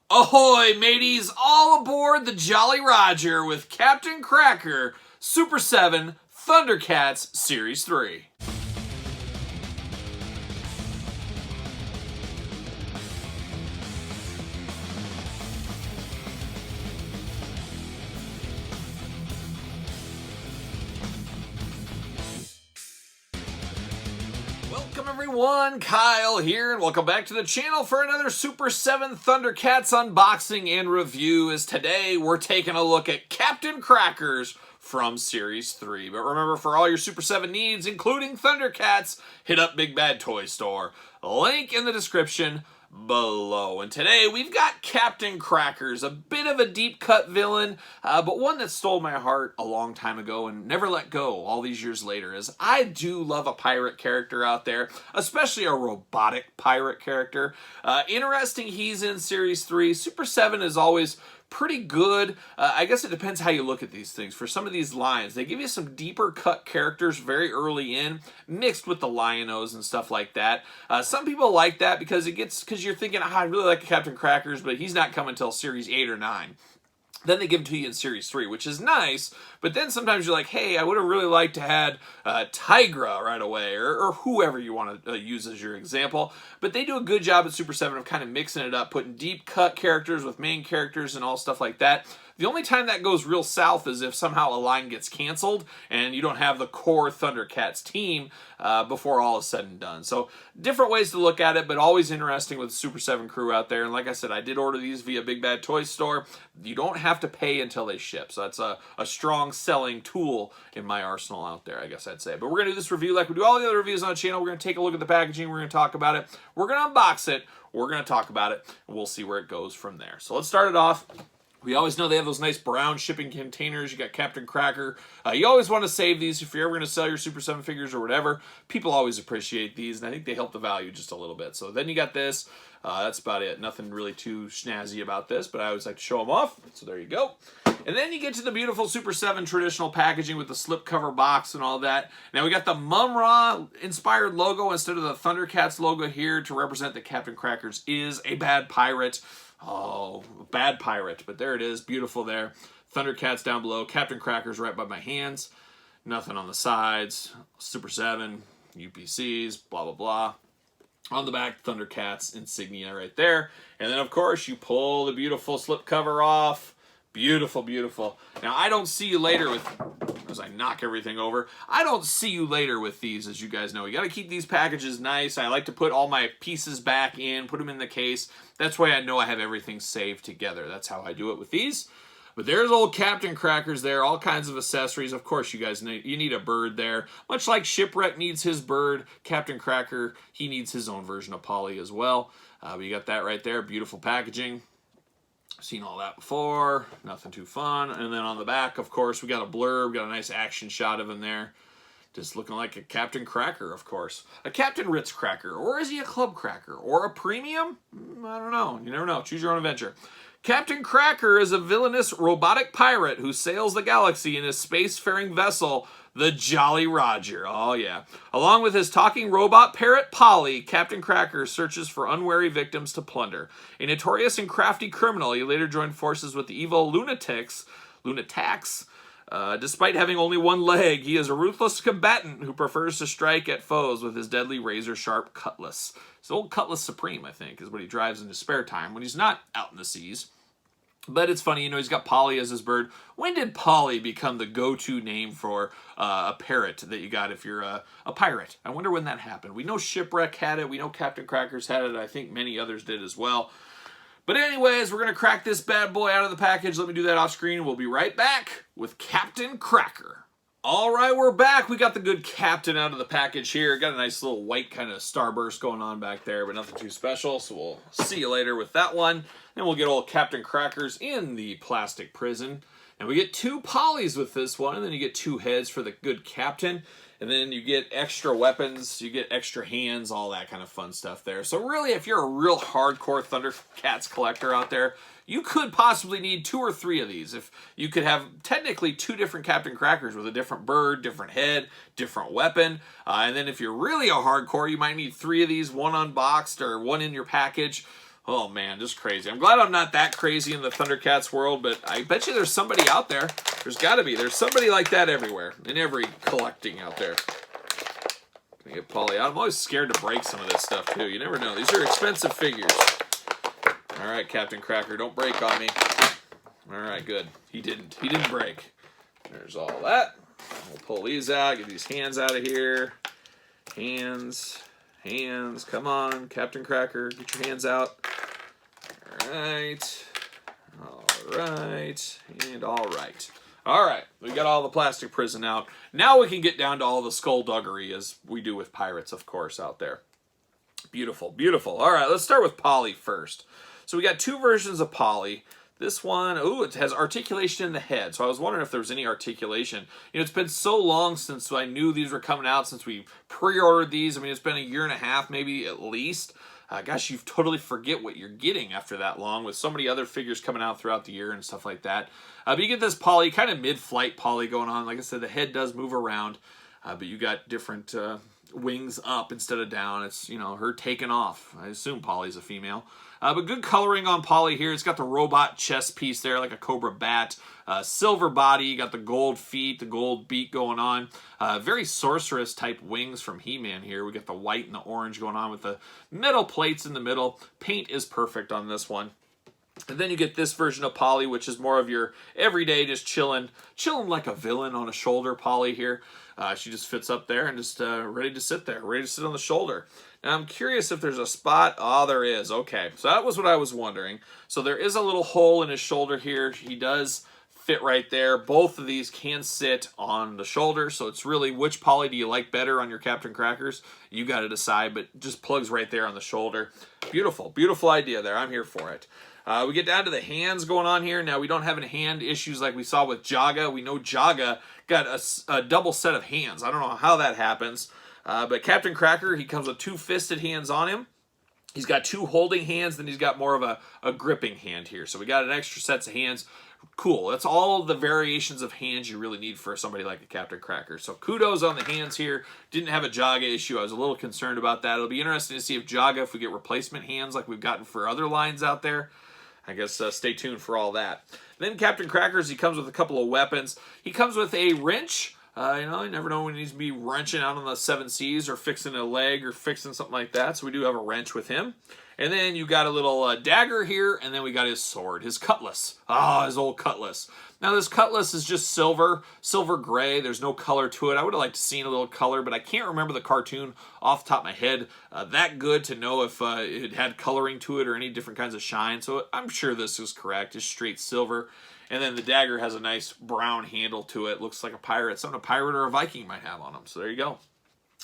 Ahoy, mateys! All aboard the Jolly Roger with Captain Cracker, Super 7, Thundercats Series 3. Welcome everyone, Kyle here, and welcome back to the channel for another Super 7 Thundercats unboxing and review, as today we're taking a look at Captain Crackers from Series 3. But remember, for all your Super 7 needs, including Thundercats, hit up Big Bad Toy Store. Link in the description below. And today we've got Captain Crackers, a bit of a deep cut villain, but one that stole my heart a long time ago and never let go all these years later, as I do love a pirate character out there, especially a robotic pirate character. Interesting he's in Series 3. Super 7 is always pretty good. I guess it depends how you look at these things. For some of these lines, they give you some deeper cut characters very early in, mixed with the Lion-Os and stuff like that. Some people like that because you're thinking, I really like Captain Crackers, but he's not coming until Series 8 or 9. Then they give it to you in Series 3, which is nice, but then sometimes you're like, hey, I would have really liked to have Tigra right away, or whoever you want to use as your example. But they do a good job at Super 7 of kind of mixing it up, putting deep cut characters with main characters and all stuff like that. The only time that goes real south is if somehow a line gets canceled and you don't have the core Thundercats team before all is said and done. So different ways to look at it, but always interesting with the Super 7 crew out there. And like I said, I did order these via Big Bad Toy Store. You don't have to pay until they ship. So that's a strong selling tool in my arsenal out there, I guess I'd say. But we're going to do this review like we do all the other reviews on the channel. We're going to take a look at the packaging. We're going to talk about it. We're going to unbox it. We're going to talk about it. And we'll see where it goes from there. So let's start it off. We always know they have those nice brown shipping containers. You got Captain Cracker. You always want to save these if you're ever going to sell your Super 7 figures or whatever. People always appreciate these, and I think they help the value just a little bit. So then you got this. That's about it. Nothing really too snazzy about this, but I always like to show them off. So there you go. And then you get to the beautiful Super 7 traditional packaging with the slipcover box and all that. Now we got the Mum-Ra inspired logo instead of the Thundercats logo here to represent that Captain Crackers is a bad pirate. Oh, bad pirate, but there it is, beautiful there. Thundercats down below, Captain Crackers right by my hands. Nothing on the sides. Super 7, UPCs, blah, blah, blah. On the back, Thundercats insignia right there. And then, of course, you pull the beautiful slipcover off. Beautiful, beautiful. Now, I don't see you later with, as I knock everything over, I don't see you later with these, as you guys know. You got to keep these packages nice. I like to put all my pieces back in, put them in the case. That's why I know I have everything saved together. That's how I do it with these. But there's old Captain Crackers there, all kinds of accessories. Of course, you guys need a bird there. Much like Shipwreck needs his bird, Captain Cracker, he needs his own version of Polly as well. But you got that right there, beautiful packaging. Seen all that before, nothing too fun. And then on the back, of course, we got a blurb, got a nice action shot of him there. Just looking like a Captain Cracker, of course. A Captain Ritz Cracker, or is he a Club Cracker? Or a Premium? I don't know. You never know. Choose your own adventure. Captain Cracker is a villainous robotic pirate who sails the galaxy in his spacefaring vessel, the Jolly Roger. Oh, yeah. Along with his talking robot parrot, Polly, Captain Cracker searches for unwary victims to plunder. A notorious and crafty criminal, he later joined forces with the evil Lunatics. Despite having only one leg, he is a ruthless combatant who prefers to strike at foes with his deadly razor-sharp cutlass. His old Cutlass Supreme, I think, is what he drives in his spare time when he's not out in the seas. But it's funny, you know, he's got Polly as his bird. When did Polly become the go-to name for a parrot that you got if you're a pirate? I wonder when that happened. We know Shipwreck had it. We know Captain Crackers had it. I think many others did as well. But anyways, we're going to crack this bad boy out of the package. Let me do that off screen. We'll be right back with Captain Cracker. All right, we're back. We got the good Captain out of the package here. Got a nice little white kind of starburst going on back there, but nothing too special. So we'll see you later with that one. Then we'll get old Captain Crackers in the plastic prison. And we get 2 Pollys with this one, and then you get 2 heads for the good Captain. And then you get extra weapons, you get extra hands, all that kind of fun stuff there. So really, if you're a real hardcore Thundercats collector out there, you could possibly need 2 or 3 of these. If you could have technically 2 different Captain Crackers with a different bird, different head, different weapon. And then if you're really a hardcore, you might need 3 of these, 1 unboxed or 1 in your package. Oh man, just crazy. I'm glad I'm not that crazy in the Thundercats world, but I bet you there's somebody out there. There's got to be. There's somebody like that everywhere, in every collecting out there. Gonna get Polly out. I'm always scared to break some of this stuff too. You never know. These are expensive figures. All right, Captain Cracker, don't break on me. All right, good. He didn't. He didn't break. There's all that. We'll pull these out. Get these hands out of here. Hands. Hands. Come on, Captain Cracker. Get your hands out. All right. All right. And all right. All right. We got all the plastic prison out. Now we can get down to all the skullduggery, as we do with pirates, of course, out there. Beautiful. Beautiful. All right. Let's start with Polly first. So we got two versions of Polly. This one, ooh, it has articulation in the head. So I was wondering if there was any articulation. You know, it's been so long since I knew these were coming out, since we pre-ordered these. I mean, it's been a year and a half, maybe at least. Gosh, you totally forget what you're getting after that long, with so many other figures coming out throughout the year and stuff like that. But you get this Polly, kind of mid-flight Polly going on. Like I said, the head does move around, but you got different wings up instead of down. It's, you know, her taking off. I assume Polly's a female. But good coloring on Polly here. It's got the robot chest piece there, like a Cobra bat. Silver body, you got the gold feet, the gold beak going on. Very sorceress type wings from He-Man here. We got the white and the orange going on with the metal plates in the middle. Paint is perfect on this one. And then you get this version of Polly, which is more of your everyday, just chilling like a villain on a shoulder Polly here. She just fits up there and just ready to sit there, ready to sit on the shoulder. Now, I'm curious if there's a spot. Oh, there is. Okay, so that was what I was wondering. So there is a little hole in his shoulder here. He does fit right there. Both of these can sit on the shoulder, so it's really which Polly do you like better on your Captain Crackers? You got to decide, but it just plugs right there on the shoulder. Beautiful, beautiful idea there. I'm here for it. We get down to the hands going on here. Now, we don't have any hand issues like we saw with Jaga. We know Jaga got a double set of hands. I don't know how that happens. But Captain Cracker, he comes with two fisted hands on him. He's got two holding hands, then he's got more of a gripping hand here. So we got an extra sets of hands. Cool. That's all the variations of hands you really need for somebody like a Captain Cracker. So kudos on the hands here. Didn't have a Jaga issue. I was a little concerned about that. It'll be interesting to see if Jaga, if we get replacement hands like we've gotten for other lines out there. I guess stay tuned for all that. Then Captain Crackers, he comes with a couple of weapons. He comes with a wrench. You know, you never know when he needs to be wrenching out on the 7 Seas or fixing a leg or fixing something like that. So we do have a wrench with him. And then you got a little dagger here, and then we got his sword, his cutlass. Ah, his old cutlass. Now this cutlass is just silver gray. There's no color to it. I would have liked to see a little color, but I can't remember the cartoon off the top of my head that good to know if it had coloring to it or any different kinds of shine. So I'm sure this is correct. It's straight silver. And then the dagger has a nice brown handle to it. Looks like a pirate. Something a pirate or a Viking might have on them. So there you go.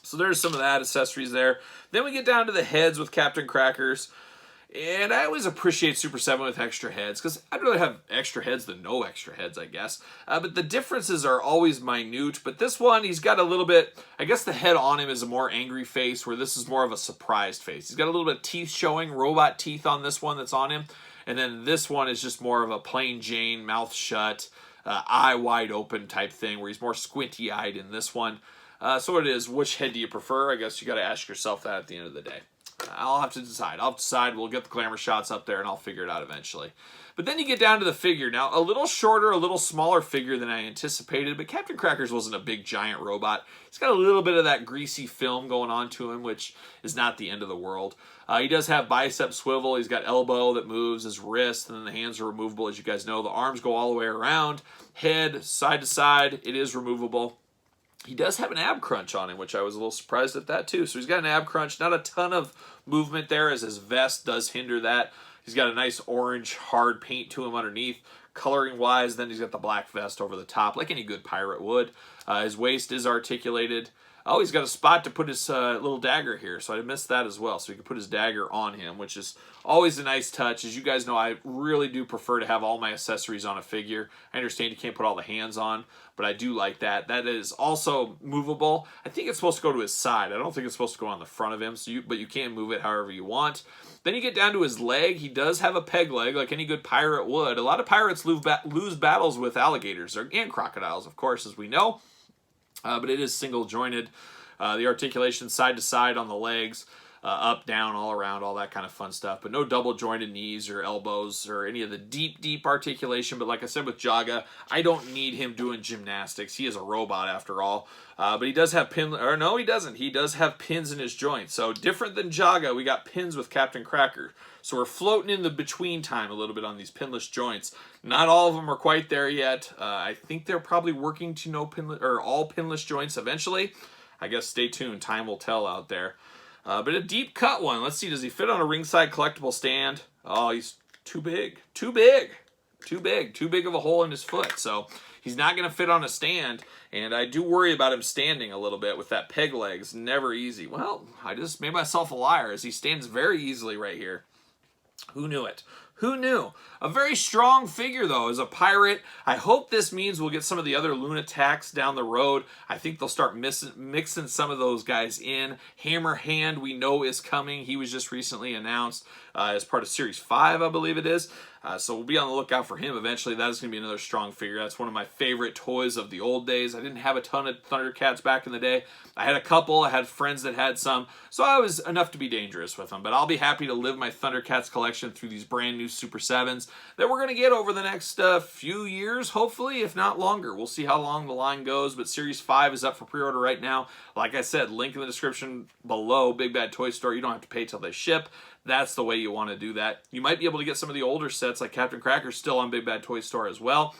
So there's some of that accessories there. Then we get down to the heads with Captain Crackers. And I always appreciate Super 7 with extra heads, because I'd rather have extra heads than no extra heads, I guess. But the differences are always minute. But this one, he's got a little bit, I guess the head on him is a more angry face, where this is more of a surprised face. He's got a little bit of teeth showing, robot teeth on this one that's on him. And then this one is just more of a plain Jane, mouth shut, eye wide open type thing, where he's more squinty-eyed in this one. So it is, which head do you prefer? I guess you got to ask yourself that at the end of the day. I'll have to decide. I'll decide. We'll get the glamour shots up there, and I'll figure it out eventually. But then you get down to the figure. Now, a little shorter, a little smaller figure than I anticipated, but Captain Crackers wasn't a big, giant robot. He's got a little bit of that greasy film going on to him, which is not the end of the world. He does have bicep swivel. He's got elbow that moves, his wrist, and then the hands are removable, as you guys know. The arms go all the way around. Head, side to side, it is removable. He does have an ab crunch on him, which I was a little surprised at that too. So he's got an ab crunch, not a ton of movement there, as his vest does hinder that. He's got a nice orange hard paint to him underneath. Coloring wise, then he's got the black vest over the top, like any good pirate would. His waist is articulated. Oh, he's got a spot to put his little dagger here, so I missed that as well. So he can put his dagger on him, which is always a nice touch. As you guys know, I really do prefer to have all my accessories on a figure. I understand you can't put all the hands on, but I do like that. That is also movable. I think it's supposed to go to his side. I don't think it's supposed to go on the front of him, but you can move it however you want. Then you get down to his leg. He does have a peg leg, like any good pirate would. A lot of pirates lose battles with alligators and crocodiles, of course, as we know. But it is single jointed. The articulation side to side on the legs. up, down, all around, all that kind of fun stuff. But no double jointed knees or elbows or any of the deep articulation. But like I said with Jaga, I don't need him doing gymnastics. He is a robot after all. But he does have no, he doesn't. He does have pins in his joints. So different than Jaga, we got pins with Captain Cracker. So we're floating in the between time a little bit on these pinless joints. Not all of them are quite there yet. I think they're probably working to no pinless or all pinless joints eventually. I guess stay tuned. Time will tell out there. But a deep cut one. Let's see. Does he fit on a ringside collectible stand? Oh, he's too big. Too big. Too big. Too big of a hole in his foot. So he's not going to fit on a stand. And I do worry about him standing a little bit with that peg legs. Never easy. Well, I just made myself a liar as he stands very easily right here. Who knew it? Who knew? A very strong figure, though, as a pirate. I hope this means we'll get some of the other Lunatics down the road. I think they'll start mixing some of those guys in. Hammer Hand, we know, is coming. He was just recently announced as part of Series 5, I believe it is. So we'll be on the lookout for him eventually. That is going to be another strong figure. That's one of my favorite toys of the old days. I didn't have a ton of Thundercats back in the day. I had a couple. I had friends that had some. So I was enough to be dangerous with them. But I'll be happy to live my Thundercats collection through these brand new Super 7s that we're going to get over the next few years, hopefully, if not longer. We'll see how long the line goes. But Series 5 is up for pre-order right now. Like I said, link in the description below. Big Bad Toy Store. You don't have to pay till they ship. That's the way you want to do that. You might be able to get some of the older sets like Captain Cracker still on Big Bad Toy Store as well.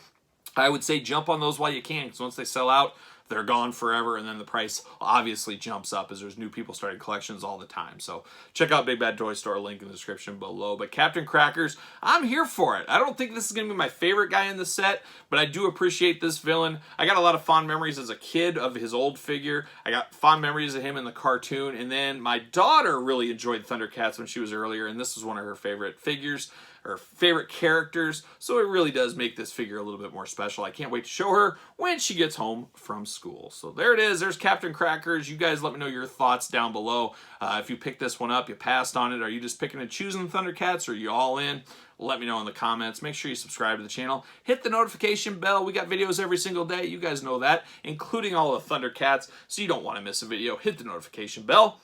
I would say jump on those while you can, because once they sell out, they're gone forever, and then the price obviously jumps up as there's new people starting collections all the time. So check out Big Bad Toy Store, link in the description below. But Captain Crackers, I'm here for it. I don't think this is going to be my favorite guy in the set, but I do appreciate this villain. I got a lot of fond memories as a kid of his old figure. I got fond memories of him in the cartoon, and then my daughter really enjoyed Thundercats when she was earlier, and this was one of her favorite figures, or favorite characters, so it really does make this figure a little bit more special. I can't wait to show her when she gets home from school. So there it is. There's Captain Crackers. You guys let me know your thoughts down below. If you picked this one up, you passed on it. Are you just picking and choosing Thundercats, or are you all in? Let me know in the comments. Make sure you subscribe to the channel. Hit the notification bell. We got videos every single day. You guys know that, including all the Thundercats, so you don't want to miss a video. Hit the notification bell.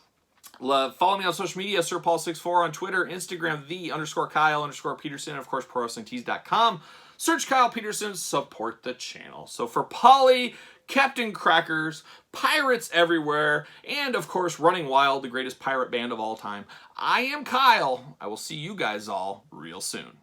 Follow me on social media, SirPaul64 on Twitter, Instagram, _Kyle_Peterson, and of course, ProWrestlingTees.com. Search Kyle Peterson, support the channel. So for Polly, Captain Crackers, pirates everywhere, and of course, Running Wild, the greatest pirate band of all time, I am Kyle. I will see you guys all real soon.